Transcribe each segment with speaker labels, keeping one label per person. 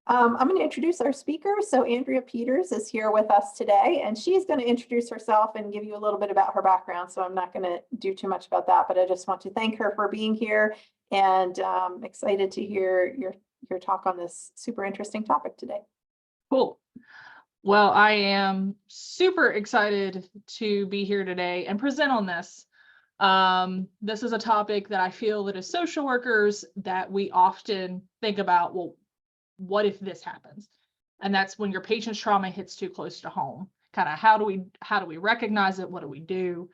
Speaker 1: I'm going to introduce our speaker. So Andrea Peters is here with us today, and she's going to introduce herself and give you a little bit about her background. So I'm not going to do too much about that, but I just want to thank her for being here and excited to hear your talk on this super interesting topic today.
Speaker 2: Cool. Well, I am super excited to be here today and present on this. This is a topic that I feel that as social workers that we often think about, well, what if this happens? And that's when your patient's trauma hits too close to home. Kind of how do we recognize it? What do we do?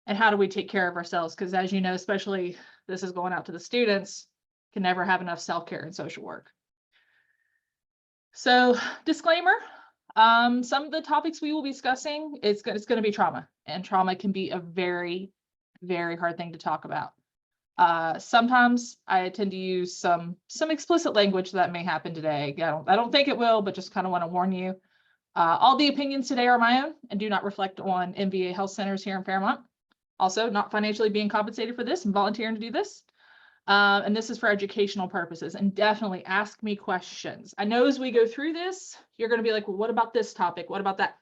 Speaker 2: And how do we take care of ourselves? Because as you know, especially this is going out to the students, can never have enough self-care in social work. So disclaimer, some of the topics we will be discussing, it's going to be trauma, and trauma can be a very, very hard thing to talk about. Sometimes I tend to use some explicit language that may happen today. I don't think it will, but just kind of want to warn you. All the opinions today are my own and do not reflect on MVA Health Centers here in Fairmont. Also, not financially being compensated for this and volunteering to do this. And this is for educational purposes, and definitely ask me questions. I know as we go through this, you're going to be like, well, what about this topic? What about that?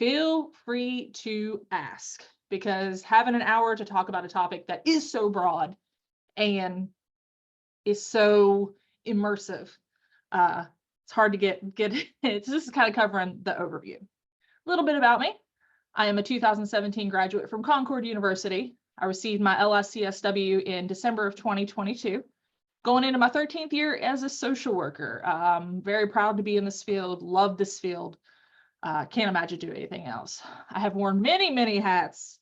Speaker 2: Feel free to ask, because having an hour to talk about a topic that is so broad and is so immersive, it's hard to get it's just kind of covering the overview. A little bit about me. I am a 2017 graduate from Concord University. I received my LSCSW in December of 2022. Going into my 13th year as a social worker. Very proud to be in this field, love this field. Can't imagine doing anything else. I have worn many, many hats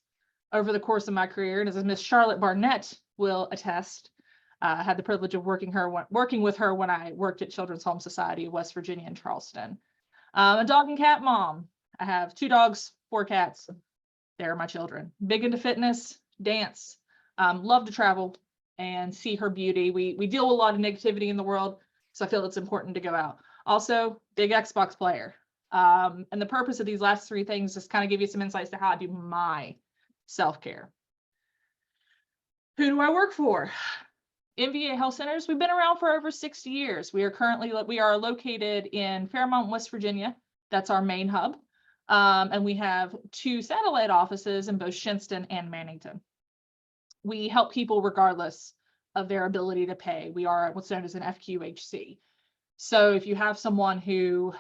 Speaker 2: over the course of my career, and as Miss Charlotte Barnett will attest, I had the privilege of working with her when I worked at Children's Home Society of West Virginia in Charleston. A dog and cat mom. I have 2 dogs, 4 cats. They're my children. Big into fitness, dance, love to travel and see her beauty. We deal with a lot of negativity in the world, so I feel it's important to go out. Also, big Xbox player. And the purpose of these last 3 things is kind of give you some insights to how I do my self-care. Who do I work for? MVA Health Centers. We've been around for over 60 years. We are located in Fairmont, West Virginia. That's our main hub. And we have 2 satellite offices in both Shinston and Mannington. We help people regardless of their ability to pay. We are what's known as an FQHC. So if you have someone who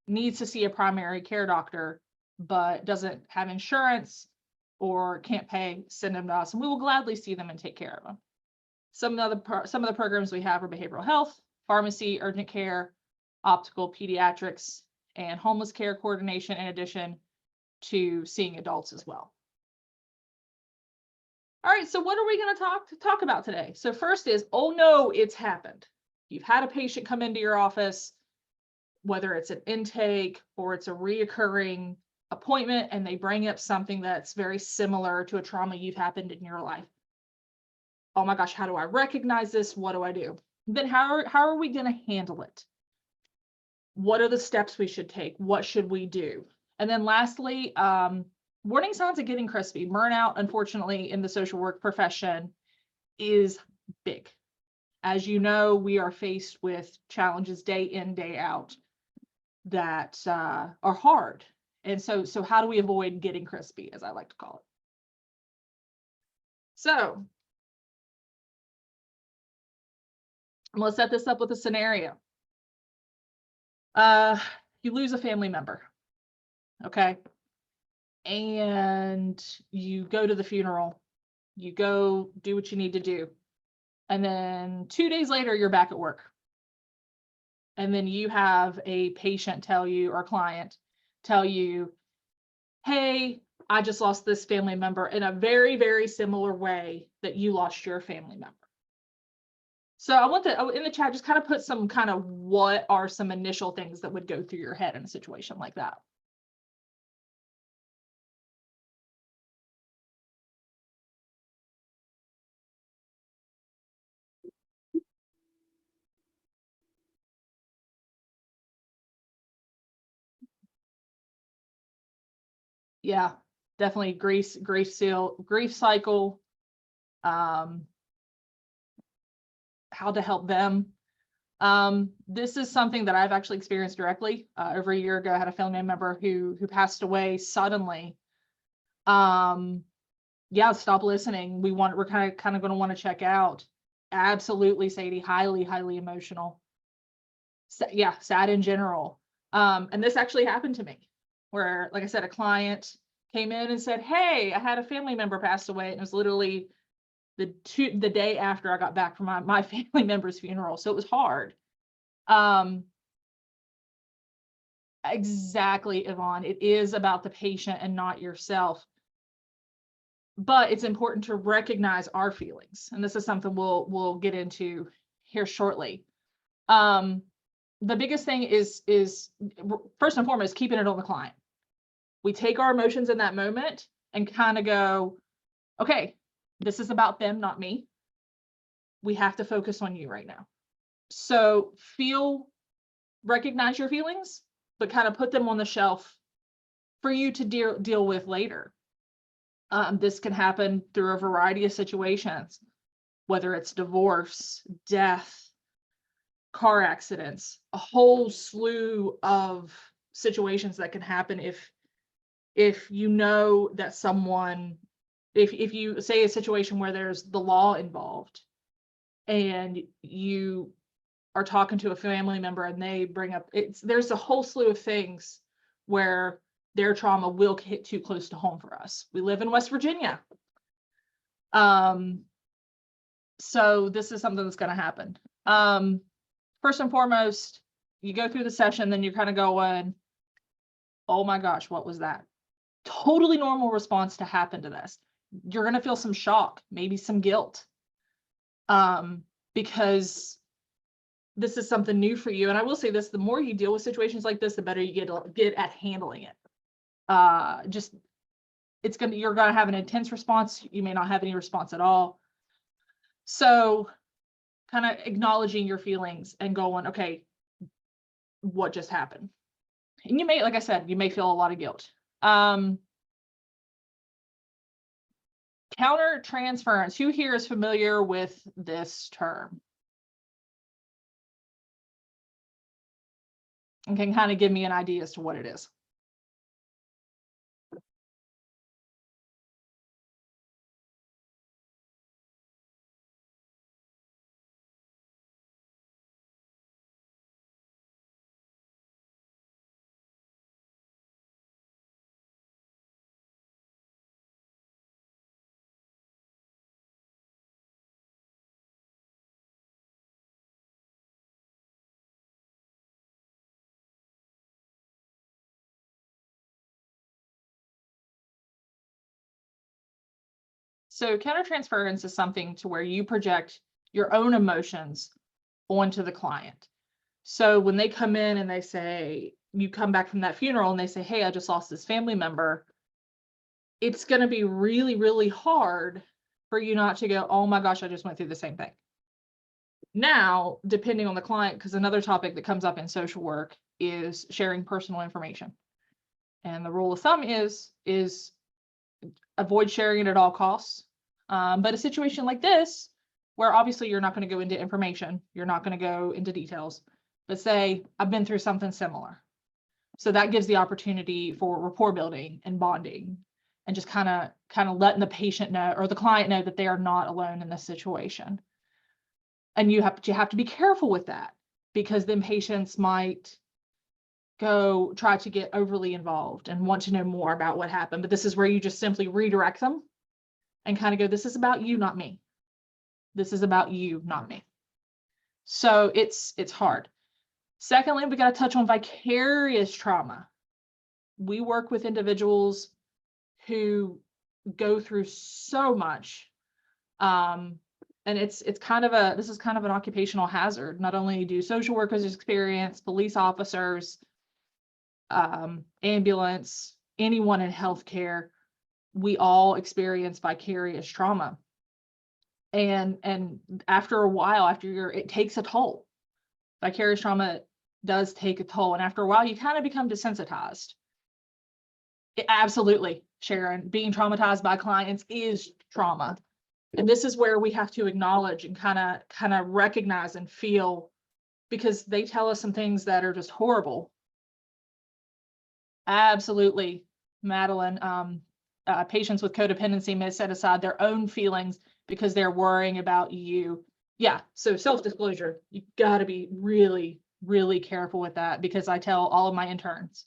Speaker 2: needs to see a primary care doctor, but doesn't have insurance or can't pay, send them to us, and we will gladly see them and take care of them. Some of the programs we have are behavioral health, pharmacy, urgent care, optical, pediatrics, and homeless care coordination, in addition to seeing adults as well. All right, so what are we going to talk about today? So first is, oh no, it's happened. You've had a patient come into your office, whether it's an intake or it's a reoccurring appointment, and they bring up something that's very similar to a trauma you've happened in your life. Oh my gosh, how do I recognize this? What do I do? Then how are we going to handle it? What are the steps we should take? What should we do? And then lastly, warning signs of getting crispy. Burnout, unfortunately, in the social work profession is big. As you know, we are faced with challenges day in, day out that are hard. And so how do we avoid getting crispy, as I like to call it? So let's set this up with a scenario. You lose a family member, okay? And you go to the funeral, you go do what you need to do. And then 2 days later, you're back at work. And then you have a patient tell you, or client tell you, hey, I just lost this family member in a very, very similar way that you lost your family member. So I want to, in the chat, just kind of put some kind of what are some initial things that would go through your head in a situation like that. Yeah, definitely grief cycle, how to help them. This is something that I've actually experienced directly. Over a year ago, I had a family member who passed away suddenly. Yeah, stop listening. We're kind of going to want to check out. Absolutely, Sadie, highly emotional. Yeah, sad in general. And this actually happened to me, where, like I said, a client came in and said, "Hey, I had a family member pass away," and it was literally the day after I got back from my family member's funeral. So it was hard. Exactly, Yvonne. It is about the patient and not yourself. But it's important to recognize our feelings. And this is something we'll get into here shortly. The biggest thing is first and foremost, keeping it on the client. We take our emotions in that moment and kind of go, okay, this is about them, not me. We have to focus on you right now. So recognize your feelings, but kind of put them on the shelf for you to deal with later. This can happen through a variety of situations, whether it's divorce, death, car accidents, a whole slew of situations that can happen if you know that someone, if you say a situation where there's the law involved and you are talking to a family member and they bring up, there's a whole slew of things where their trauma will hit too close to home for us. We live in West Virginia. So this is something that's going to happen. First and foremost, you go through the session, then you're kind of going, oh my gosh, what was that? Totally normal response to happen to this. You're going to feel some shock, maybe some guilt, because this is something new for you. And I will say this, the more you deal with situations like this, the better you get at handling it. You're going to have an intense response. You may not have any response at all. So kind of acknowledging your feelings and going, okay, what just happened? And you may, like I said, you may feel a lot of guilt. Countertransference. Who here is familiar with this term? And can kind of give me an idea as to what it is. So countertransference is something to where you project your own emotions onto the client. So when they come in and they say, you come back from that funeral and they say, hey, I just lost this family member, it's going to be really hard for you not to go, oh my gosh, I just went through the same thing. Now, depending on the client, because another topic that comes up in social work is sharing personal information. And the rule of thumb is avoid sharing it at all costs. But a situation like this, where obviously you're not going to go into information, you're not going to go into details, but say, I've been through something similar. So that gives the opportunity for rapport building and bonding and just kind of letting the patient know or the client know that they are not alone in this situation. And you have to be careful with that, because then patients might go try to get overly involved and want to know more about what happened. But this is where you just simply redirect them and kind of go, this is about you, not me. This is about you, not me. So it's hard. Secondly, we got to touch on vicarious trauma. We work with individuals who go through so much. And this is kind of an occupational hazard. Not only do social workers experience, police officers, ambulance, anyone in healthcare, we all experience vicarious trauma. And after a while, it takes a toll. Vicarious trauma does take a toll. And after a while, you kind of become desensitized. Absolutely, Sharon, being traumatized by clients is trauma. And this is where we have to acknowledge and kind of recognize and feel, because they tell us some things that are just horrible. Absolutely, Madeline. Patients with codependency may set aside their own feelings because they're worrying about you. Yeah, so self-disclosure, you got to be really, really careful with that, because I tell all of my interns,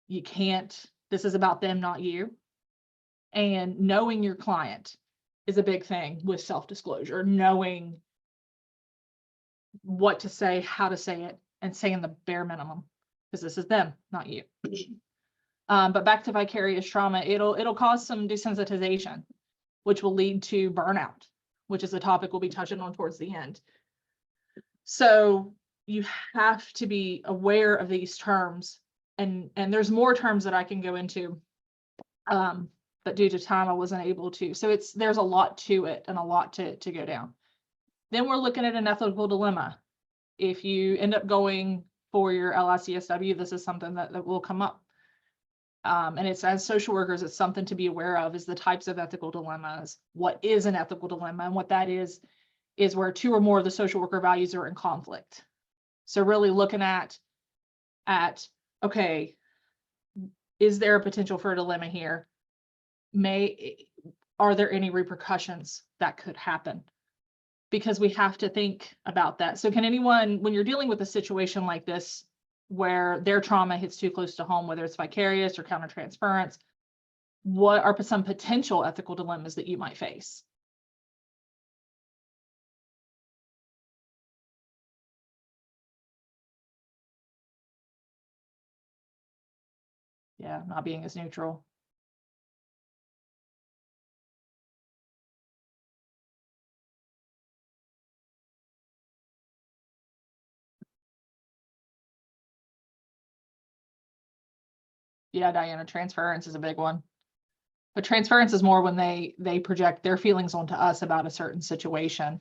Speaker 2: you can't, this is about them, not you. And knowing your client is a big thing with self-disclosure, knowing what to say, how to say it, and saying the bare minimum, because this is them, not you. But back to vicarious trauma, it'll cause some desensitization, which will lead to burnout, which is a topic we'll be touching on towards the end. So you have to be aware of these terms, and there's more terms that I can go into, but due to time I wasn't able to. So there's a lot to it and a lot to go down. Then we're looking at an ethical dilemma. If you end up going for your LICSW, this is something that will come up. And it's, as social workers, it's something to be aware of, is the types of ethical dilemmas. What is an ethical dilemma? And what that is where two or more of the social worker values are in conflict. So really looking at, okay, is there a potential for a dilemma here? Are there any repercussions that could happen? Because we have to think about that. So can anyone, when you're dealing with a situation like this, where their trauma hits too close to home, whether it's vicarious or countertransference, what are some potential ethical dilemmas that you might face? Yeah, not being as neutral. Yeah, Diana, transference is a big one. But transference is more when they project their feelings onto us about a certain situation.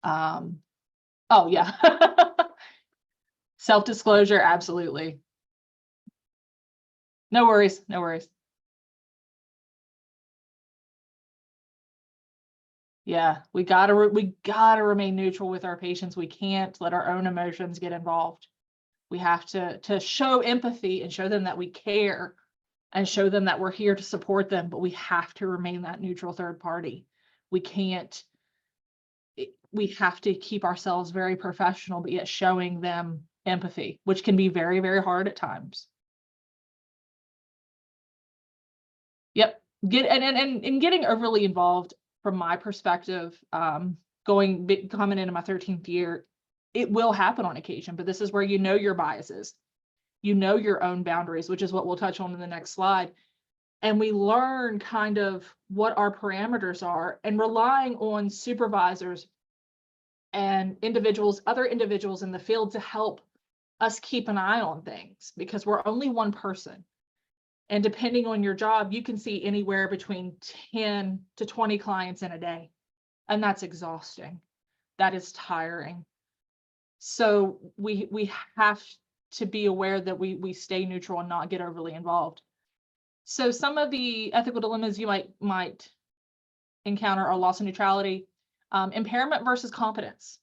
Speaker 2: Oh yeah. Self-disclosure, absolutely. No worries, no worries. Yeah, we gotta remain neutral with our patients. We can't let our own emotions get involved. We have to show empathy and show them that we care and show them that we're here to support them, but we have to remain that neutral third party. We have to keep ourselves very professional, but yet showing them empathy, which can be very, very hard at times. Yep. And getting overly involved, from my perspective, coming into my 13th year, it will happen on occasion, but this is where you know your biases, you know your own boundaries, which is what we'll touch on in the next slide. And we learn kind of what our parameters are, and relying on supervisors and other individuals in the field to help us keep an eye on things, because we're only one person. And depending on your job, you can see anywhere between 10 to 20 clients in a day. And that's exhausting. That is tiring. So we have to be aware that we stay neutral and not get overly involved. So some of the ethical dilemmas you might encounter are loss of neutrality, impairment versus competence.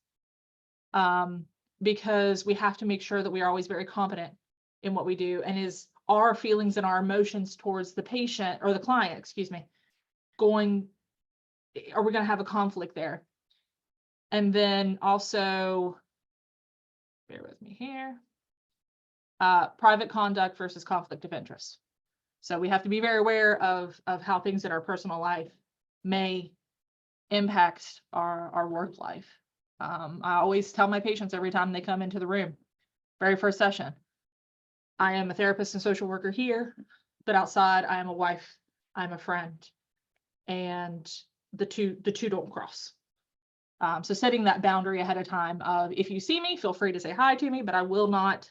Speaker 2: Because we have to make sure that we are always very competent in what we do, and is our feelings and our emotions towards the patient or the client, excuse me, are we going to have a conflict there? And then also, bear with me here, private conduct versus conflict of interest. So we have to be very aware of how things in our personal life may impact our work life. I always tell my patients every time they come into the room, very first session, I am a therapist and social worker here, but outside I am a wife, I'm a friend, and the two don't cross. So setting that boundary ahead of time of, if you see me, feel free to say hi to me, but I will not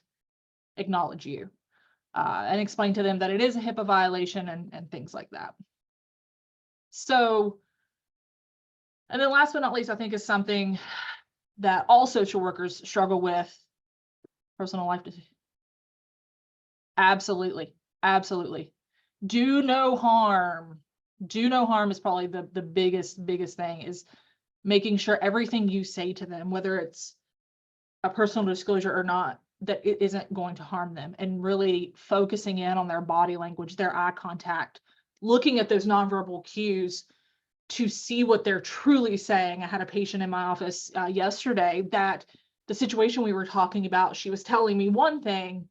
Speaker 2: acknowledge you, and explain to them that it is a HIPAA violation and things like that. So, and then last but not least, I think is something that all social workers struggle with, personal life decisions. Absolutely. Absolutely. Do no harm. Do no harm is probably the biggest thing, is making sure everything you say to them, whether it's a personal disclosure or not, that it isn't going to harm them, and really focusing in on their body language, their eye contact, looking at those nonverbal cues to see what they're truly saying. I had a patient in my office yesterday that the situation we were talking about, she was telling me one thing,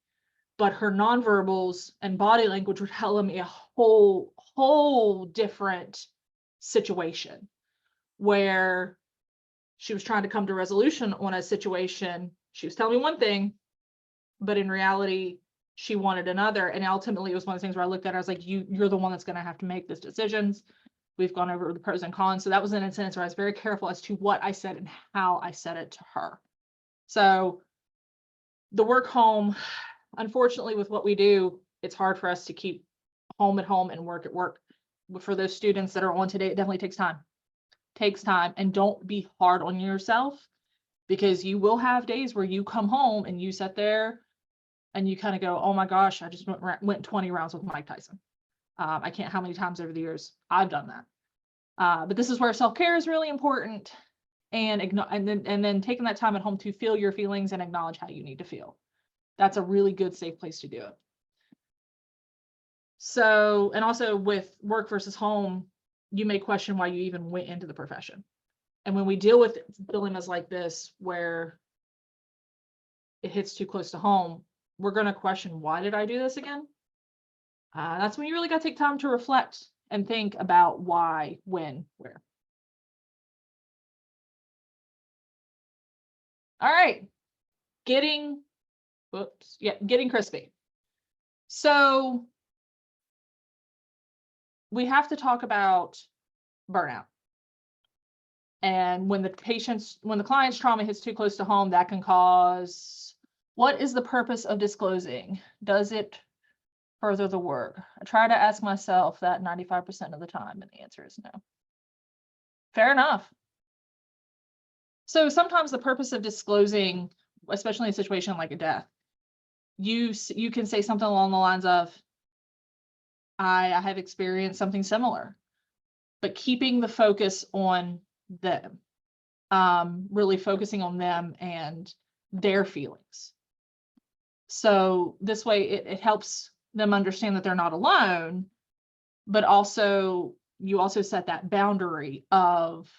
Speaker 2: but her nonverbals and body language were telling me a whole different situation, where she was trying to come to resolution on a situation. She was telling me one thing, but in reality, she wanted another. And ultimately, it was one of the things where I looked at her, I was like, you're the one that's going to have to make these decisions. We've gone over the pros and cons. So that was an instance where I was very careful as to what I said and how I said it to her. So the work home, unfortunately, with what we do, it's hard for us to keep home at home and work at work. For those students that are on today, it definitely takes time. Takes time, and don't be hard on yourself, because you will have days where you come home and you sit there and you kind of go, oh my gosh, I just went 20 rounds with Mike Tyson. I can't how many times over the years I've done that. But this is where self-care is really important, and then taking that time at home to feel your feelings and acknowledge how you need to feel. That's a really good, safe place to do it. So, and also with work versus home, you may question why you even went into the profession. And when we deal with dilemmas like this, where it hits too close to home, we're going to question, why did I do this again? That's when you really got to take time to reflect and think about why, when, where. All right, getting crispy. So we have to talk about burnout. And when the client's trauma hits too close to home, that can cause, what is the purpose of disclosing? Does it further the work? I try to ask myself that 95% of the time, and the answer is no. Fair enough. So sometimes the purpose of disclosing, especially in a situation like a death, you can say something along the lines of, I have experienced something similar, but keeping the focus on them, really focusing on them and their feelings. So this way it helps them understand that they're not alone, but also you also set that boundary of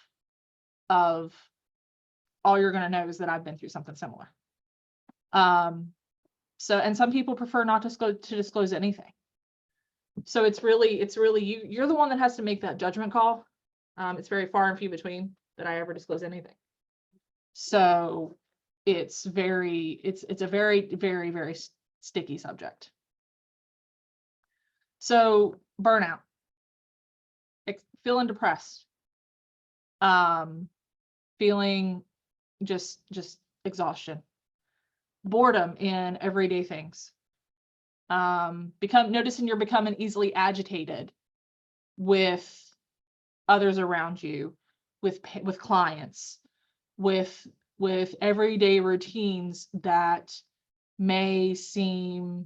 Speaker 2: all you're going to know is that I've been through something similar. So, and some people prefer not to disclose anything. So it's really you're the one that has to make that judgment call. It's very far and few between that I ever disclose anything. So it's a very, very sticky subject. So burnout, feeling depressed, feeling just exhaustion, boredom in everyday things, noticing you're becoming easily agitated with others around you, with clients, with everyday routines that may seem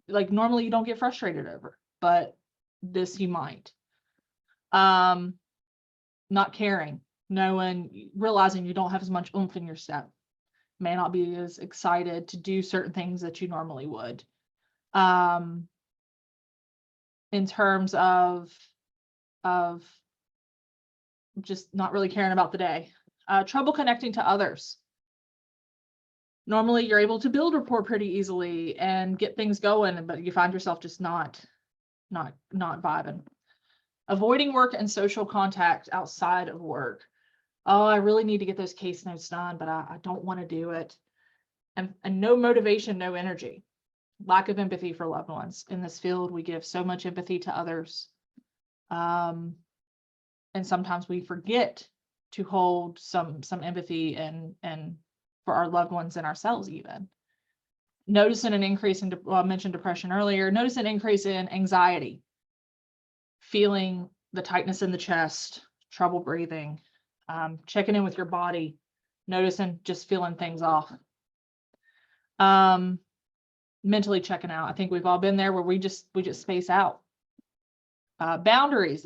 Speaker 2: like normally you don't get frustrated over, but this you might. Not caring, realizing you don't have as much oomph in your step, may not be as excited to do certain things that you normally would. In terms of just not really caring about the day. Trouble connecting to others. Normally you're able to build rapport pretty easily and get things going, but you find yourself just not vibing. Avoiding work and social contact outside of work. Oh, I really need to get those case notes done, but I don't want to do it. And no motivation, no energy. Lack of empathy for loved ones. In this field, we give so much empathy to others. And sometimes we forget to hold some empathy and for our loved ones and ourselves even. Noticing an increase in, I mentioned depression earlier, notice an increase in anxiety, feeling the tightness in the chest, trouble breathing, checking in with your body, noticing just feeling things off. Mentally checking out. I think we've all been there where we just space out. Boundaries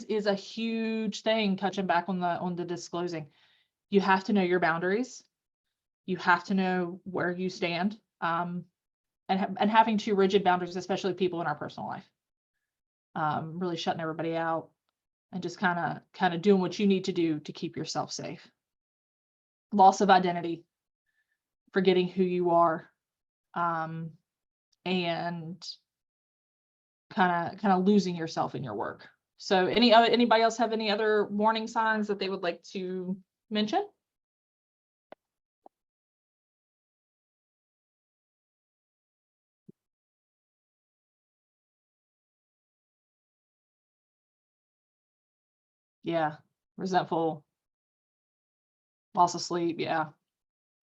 Speaker 2: is a huge thing, touching back on the disclosing. You have to know your boundaries. You have to know where you stand, and having too rigid boundaries, especially people in our personal life. Really shutting everybody out and just kind of doing what you need to do to keep yourself safe. Loss of identity, forgetting who you are, and kind of losing yourself in your work. So anybody else have any other warning signs that they would like to mention? Yeah, resentful, loss of sleep, yeah.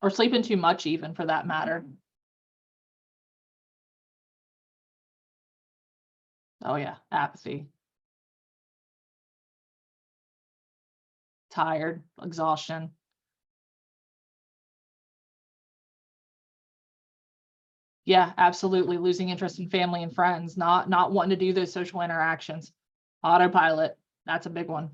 Speaker 2: Or sleeping too much even, for that matter. Oh yeah, apathy. Tired, exhaustion. Yeah, absolutely. Losing interest in family and friends, not wanting to do those social interactions. Autopilot, that's a big one.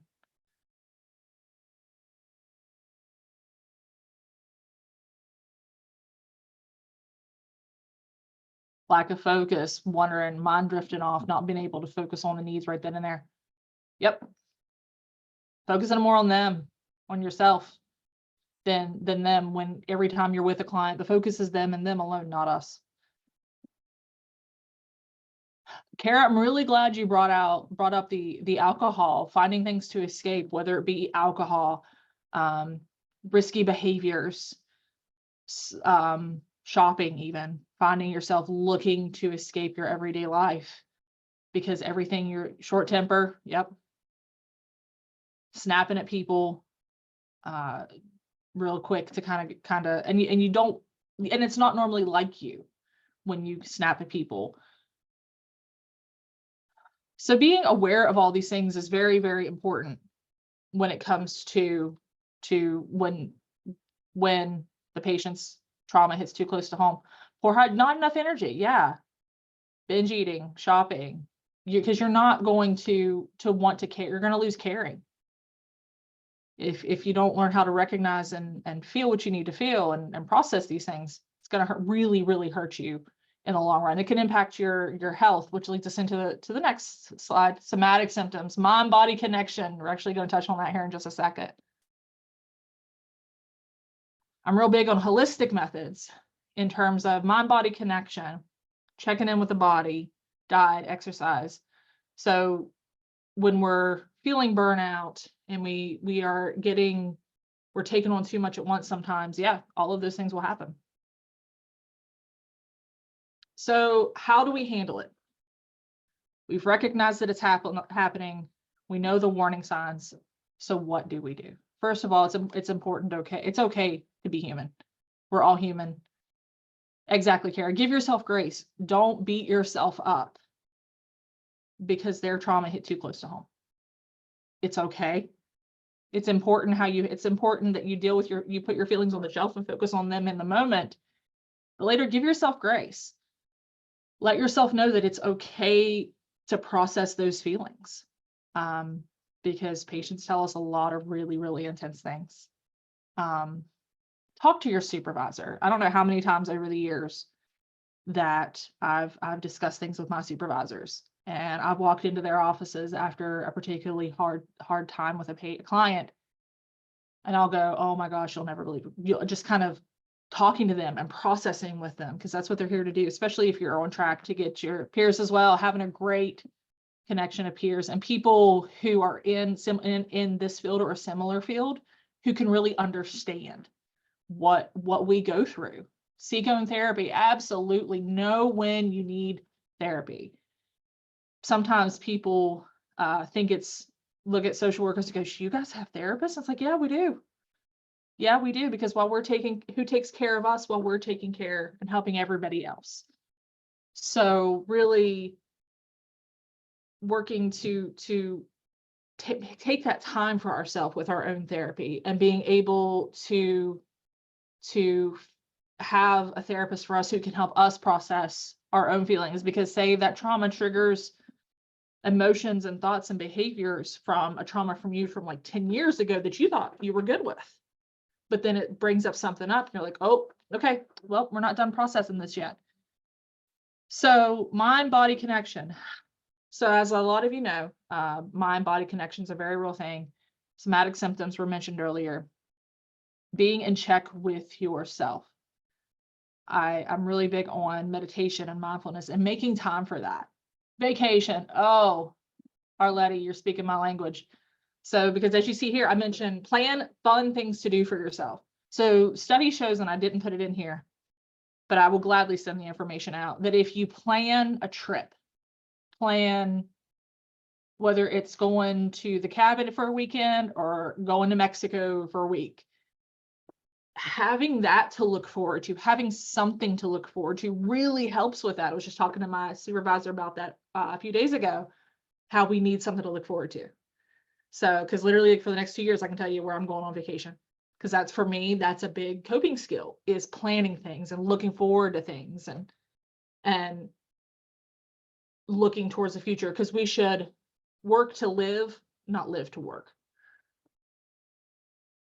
Speaker 2: Lack of focus, wandering, mind drifting off, not being able to focus on the needs right then and there. Yep. Focusing more on them, on yourself, than them. When every time you're with a client, the focus is them and them alone, not us. Kara, I'm really glad you brought up the alcohol, finding things to escape, whether it be alcohol, risky behaviors, shopping, even finding yourself looking to escape your everyday life, because everything, you're short temper. Yep. Snapping at people, real quick to kind of, and you don't, and it's not normally like you when you snap at people. So being aware of all these things is very, very important when it comes to when the patient's trauma hits too close to home. Not enough energy. Yeah. Binge eating, shopping, because you're not going to want to care. You're going to lose caring. If you don't learn how to recognize and feel what you need to feel and process these things, it's going to really, really hurt you in the long run. It can impact your health, which leads us into the next slide. Somatic symptoms, mind-body connection. We're actually going to touch on that here in just a second. I'm real big on holistic methods in terms of mind-body connection, checking in with the body, diet, exercise. So when we're feeling burnout and we're taking on too much at once sometimes, yeah, all of those things will happen. So how do we handle it? We've recognized that it's happening. We know the warning signs. So what do we do? First of all, it's important. It's okay to be human. We're all human. Exactly, Kara. Give yourself grace. Don't beat yourself up because their trauma hit too close to home. It's okay. It's important that you deal with you put your feelings on the shelf and focus on them in the moment. But later, give yourself grace. Let yourself know that it's okay to process those feelings, because patients tell us a lot of really, really intense things. Talk to your supervisor. I don't know how many times over the years that I've discussed things with my supervisors, and I've walked into their offices after a particularly hard time with a client, and I'll go, "Oh my gosh, you'll never believe it." You'll just kind of talking to them and processing with them, because that's what they're here to do, especially if you're on track to get your peers as well, having a great connection of peers and people who are in this field or a similar field, who can really understand what we go through. Seeking therapy, absolutely. Know when you need therapy. Sometimes people look at social workers and go, "You guys have therapists?" It's like, yeah, we do. Yeah, we do, because who takes care of us while we're taking care and helping everybody else. So really working to take that time for ourselves with our own therapy, and being able to have a therapist for us who can help us process our own feelings, because say that trauma triggers emotions and thoughts and behaviors from a trauma from you from like 10 years ago that you thought you were good with. but then it brings up something up and you're like, oh, okay, well, we're not done processing this yet. So mind-body connection. So as a lot of you know, mind-body connection is a very real thing. Somatic symptoms were mentioned earlier. Being in check with yourself. I'm really big on meditation and mindfulness and making time for that. Vacation. Oh, Arlette, you're speaking my language. So, because as you see here, I mentioned plan fun things to do for yourself. So study shows, and I didn't put it in here, but I will gladly send the information out, that if you plan a trip, plan whether it's going to the cabin for a weekend or going to Mexico for a week, having that to look forward to, having something to look forward to really helps with that. I was just talking to my supervisor about that a few days ago, how we need something to look forward to. So, because literally for the next 2 years, I can tell you where I'm going on vacation. Because that's, for me, that's a big coping skill, is planning things and looking forward to things and looking towards the future, because we should work to live, not live to work.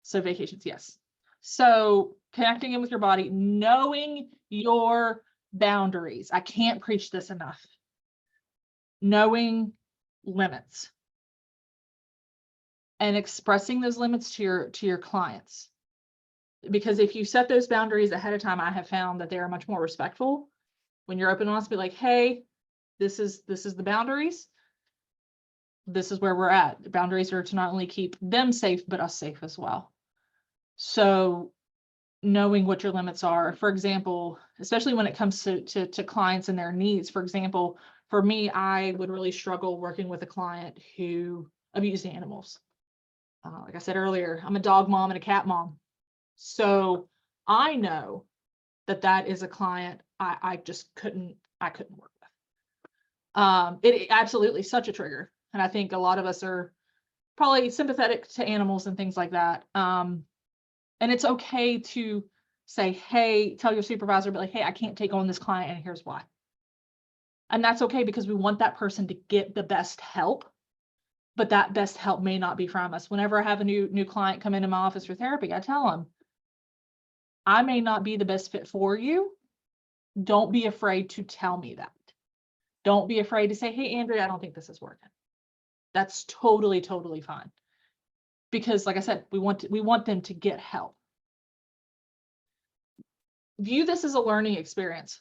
Speaker 2: So vacations, yes. So connecting in with your body, knowing your boundaries. I can't preach this enough. Knowing limits and expressing those limits to your clients. Because if you set those boundaries ahead of time, I have found that they are much more respectful. When you're open and honest, be like, hey, this is the boundaries. This is where we're at. The boundaries are to not only keep them safe, but us safe as well. So knowing what your limits are, for example, especially when it comes to clients and their needs. For example, for me, I would really struggle working with a client who abused animals. Like I said earlier, I'm a dog mom and a cat mom. So I know that is a client I just couldn't work with. It absolutely such a trigger. And I think a lot of us are probably sympathetic to animals and things like that. And it's okay to say, hey, tell your supervisor, but like, hey, I can't take on this client and here's why. And that's okay, because we want that person to get the best help, but that best help may not be from us. Whenever I have a new client come into my office for therapy, I tell them, I may not be the best fit for you. Don't be afraid to tell me that. Don't be afraid to say, hey, Andrea, I don't think this is working. That's totally, totally fine. Because like I said, we want them to get help. View this as a learning experience.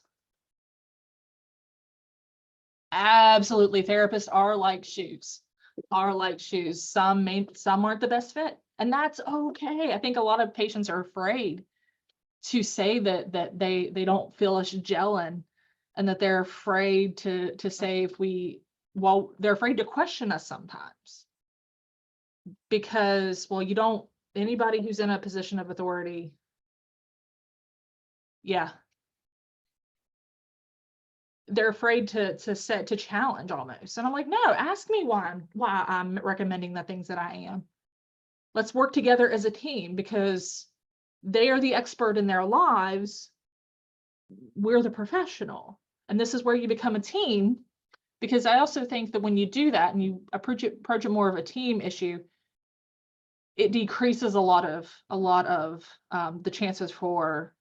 Speaker 2: Absolutely. Therapists are like shoes, Some aren't the best fit, and that's okay. I think a lot of patients are afraid to say that they don't feel us gelling, and that they're afraid to say they're afraid to question us sometimes, because, anybody who's in a position of authority, yeah, they're afraid to challenge almost. And I'm like, no, ask me why I'm recommending the things that I am. Let's work together as a team, because they are the expert in their lives. We're the professional. And this is where you become a team, because I also think that when you do that and you approach it more of a team issue, it decreases a lot of the chances for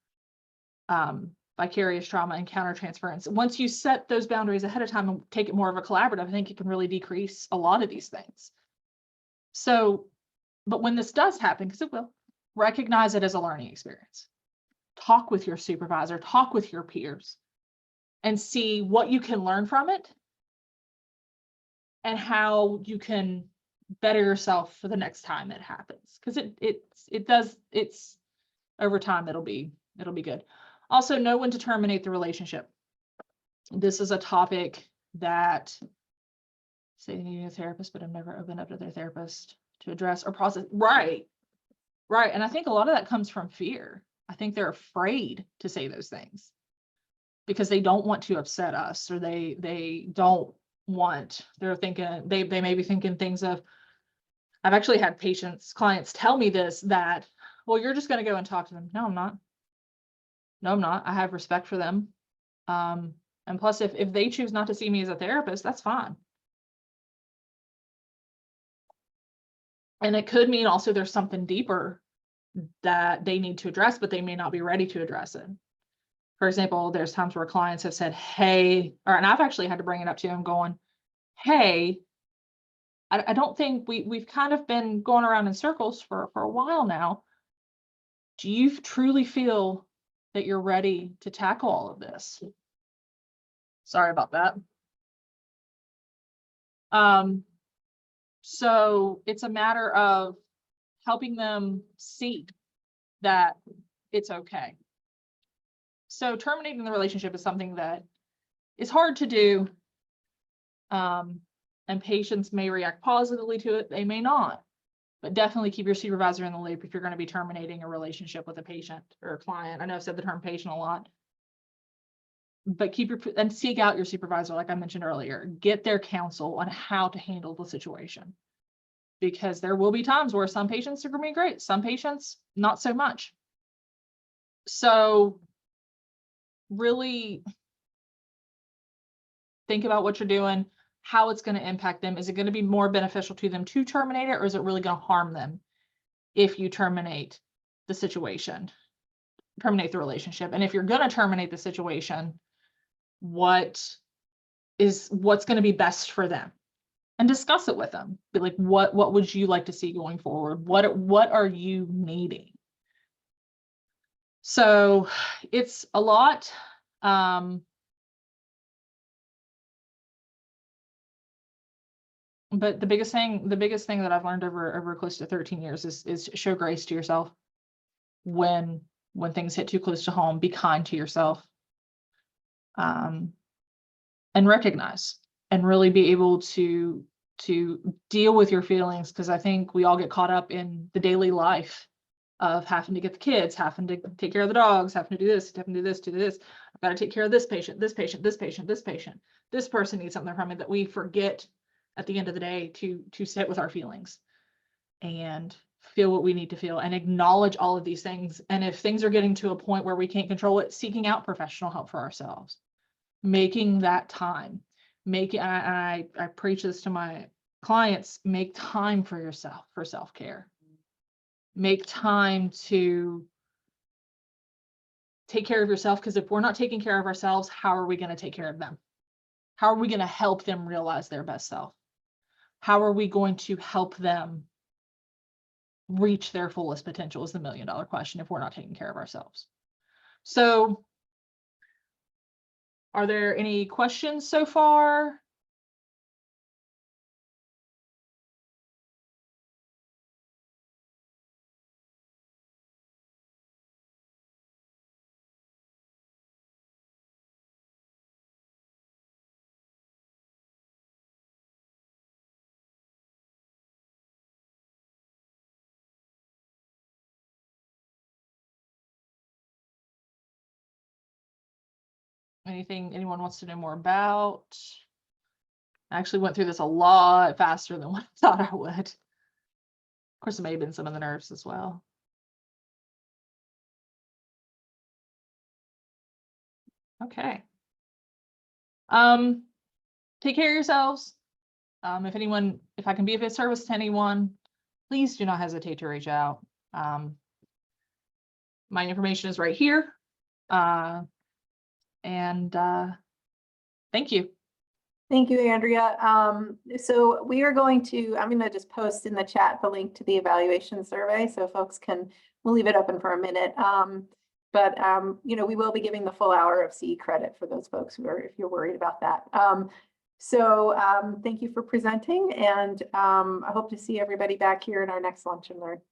Speaker 2: vicarious trauma and countertransference. Once you set those boundaries ahead of time and take it more of a collaborative, I think it can really decrease a lot of these things. So, but when this does happen, because it will, recognize it as a learning experience. Talk with your supervisor, talk with your peers, and see what you can learn from it and how you can better yourself for the next time it happens. Because it's over time, it'll be good. Also, know when to terminate the relationship. This is a topic that, say they need a therapist, but I've never opened up to their therapist to address or process. Right. And I think a lot of that comes from fear. I think they're afraid to say those things because they don't want to upset us, or they don't want, they're thinking, they may be thinking things of, I've actually had clients tell me this, that, well, you're just going to go and talk to them. No, I'm not. I have respect for them. And plus, if they choose not to see me as a therapist, that's fine. And it could mean also there's something deeper that they need to address, but they may not be ready to address it. For example, there's times where clients have said, hey, and I've actually had to bring it up to them going, hey, I don't think we've kind of been going around in circles for a while now. Do you truly feel that you're ready to tackle all of this? Sorry about that. So it's a matter of helping them see that it's okay. So terminating the relationship is something that is hard to do. And patients may react positively to it, they may not. But definitely keep your supervisor in the loop if you're going to be terminating a relationship with a patient or a client. I know I've said the term patient a lot. But and seek out your supervisor, like I mentioned earlier. Get their counsel on how to handle the situation. Because there will be times where some patients are going to be great, some patients not so much. So really think about what you're doing, how it's going to impact them. Is it going to be more beneficial to them to terminate it, or is it really going to harm them if you terminate the situation, terminate the relationship? And if you're going to terminate the situation, what's going to be best for them? And discuss it with them. Be like, what would you like to see going forward? What are you needing? So it's a lot. But the biggest thing that I've learned over close to 13 years is show grace to yourself when things hit too close to home. Be kind to yourself, and recognize and really be able to deal with your feelings, because I think we all get caught up in the daily life of having to get the kids, having to take care of the dogs, having to do this, having to do this, do this. I've got to take care of this patient, this patient, this patient, this patient. This person needs something from me, that we forget at the end of the day to sit with our feelings and feel what we need to feel and acknowledge all of these things. And if things are getting to a point where we can't control it, seeking out professional help for ourselves, making that time, I preach this to my clients, make time for yourself, for self-care. Make time to take care of yourself, because if we're not taking care of ourselves, how are we going to take care of them? How are we going to help them realize their best self? How are we going to help them reach their fullest potential is the $1 million question if we're not taking care of ourselves. So are there any questions so far? Anything anyone wants to know more about? I actually went through this a lot faster than what I thought I would. Of course, it may have been some of the nerves as well. Okay. Take care of yourselves. If I can be of a service to anyone, please do not hesitate to reach out. My information is right here. Thank you.
Speaker 1: Thank you, Andrea. So we are I'm going to just post in the chat the link to the evaluation survey so folks we'll leave it open for a minute. We will be giving the full hour of CE credit for those folks if you're worried about that. Thank you for presenting, and I hope to see everybody back here in our next Lunch and Learn.